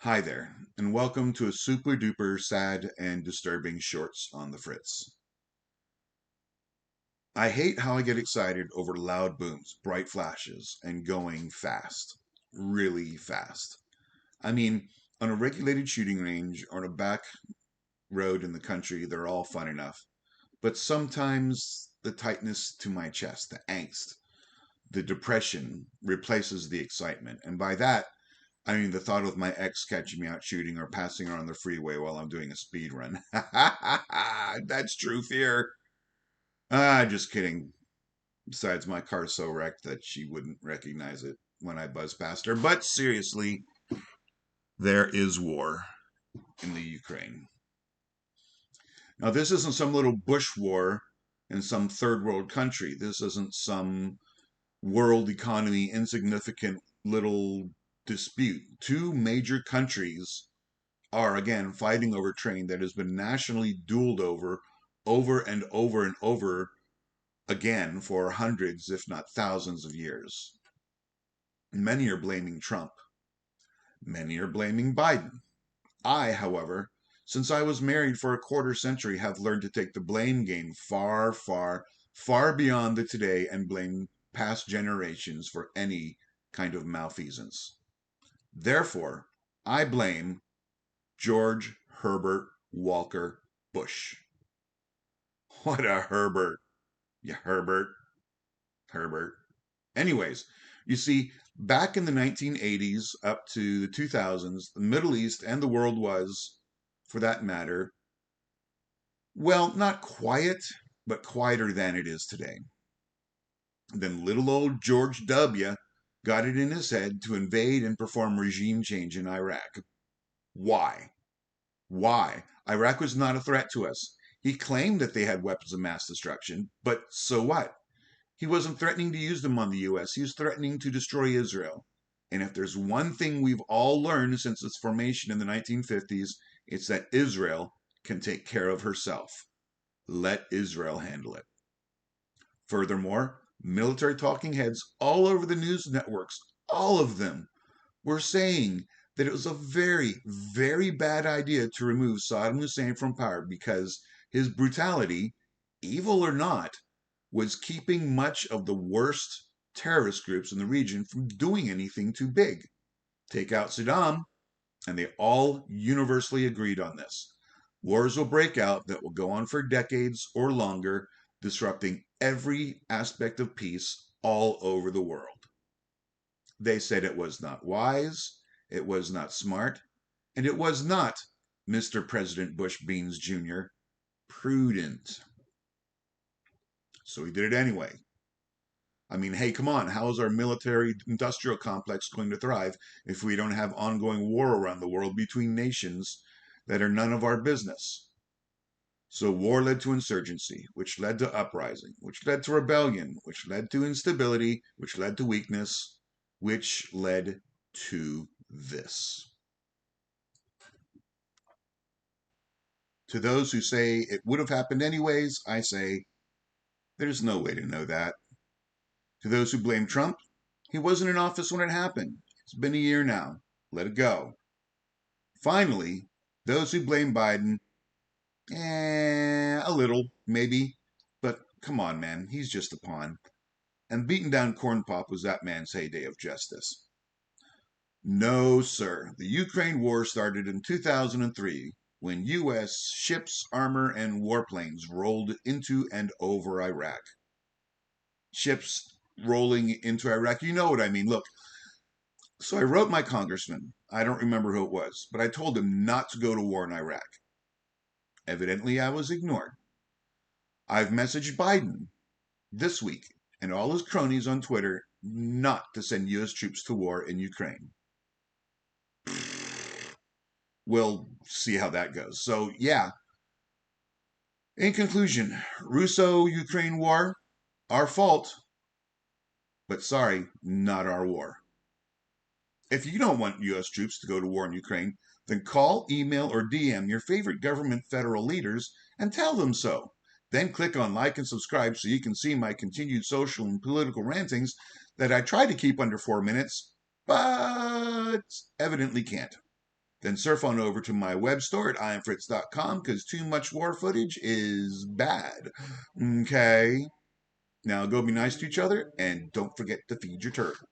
Hi there, and welcome to a super duper sad and disturbing shorts on the Fritz. I hate how I get excited over loud booms, bright flashes, and going fast. Really fast. I mean, on a regulated shooting range or on a back road in the country, they're all fun enough. But sometimes the tightness to my chest, the angst, the depression replaces the excitement. And by that, I mean, the thought of my ex catching me out shooting or passing her on the freeway while I'm doing a speed run. That's true fear. Just kidding. Besides, my car's so wrecked that she wouldn't recognize it when I buzz past her. But seriously, there is war in the Ukraine. Now, this isn't some little bush war in some third world country. This isn't some world economy insignificant little dispute. Two major countries are again fighting over terrain that has been nationally dueled over and over and over again for hundreds, if not thousands of years. Many are blaming Trump. Many are blaming Biden. I, however, since I was married for a quarter century, have learned to take the blame game far, far, far beyond the today and blame past generations for any kind of malfeasance. Therefore, I blame George Herbert Walker Bush. What a Herbert. Yeah, Herbert. Herbert. Anyways, you see, back in the 1980s up to the 2000s, the Middle East and the world was, for that matter, well, not quiet, but quieter than it is today. Then little old George W. got it in his head to invade and perform regime change in Iraq. Why? Why? Iraq was not a threat to us. He claimed that they had weapons of mass destruction, but so what? He wasn't threatening to use them on the US. He was threatening to destroy Israel. And if there's one thing we've all learned since its formation in the 1950s, it's that Israel can take care of herself. Let Israel handle it. Furthermore, military talking heads all over the news networks, all of them, were saying that it was a very, very bad idea to remove Saddam Hussein from power because his brutality, evil or not, was keeping much of the worst terrorist groups in the region from doing anything too big. Take out Saddam, and they all universally agreed on this. Wars will break out that will go on for decades or longer, disrupting every aspect of peace all over the world. They said it was not wise, it was not smart, and it was not, Mr. President Bush Beans Jr., prudent. So he did it anyway. I mean, hey, come on, how is our military industrial complex going to thrive if we don't have ongoing war around the world between nations that are none of our business? So war led to insurgency, which led to uprising, which led to rebellion, which led to instability, which led to weakness, which led to this. To those who say it would have happened anyways, I say there's no way to know that. To those who blame Trump, he wasn't in office when it happened. It's been a year now. Let it go. Finally, those who blame Biden, a little, maybe. But come on, man, he's just a pawn. And beating down Corn Pop was that man's heyday of justice. No, sir. The Ukraine war started in 2003 when U.S. ships, armor, and warplanes rolled into and over Iraq. Ships rolling into Iraq, you know what I mean. Look, so I wrote my congressman. I don't remember who it was, but I told him not to go to war in Iraq. Evidently, I was ignored. I've messaged Biden this week and all his cronies on Twitter not to send U.S. troops to war in Ukraine. We'll see how that goes. So, yeah. In conclusion, Russo-Ukraine war, our fault, but sorry, not our war. If you don't want U.S. troops to go to war in Ukraine, then call, email, or DM your favorite government federal leaders and tell them so. Then click on like and subscribe so you can see my continued social and political rantings that I try to keep under 4 minutes, but evidently can't. then surf on over to my web store at IamFritz.com because too much war footage is bad. Okay? Now go be nice to each other and don't forget to feed your turtle.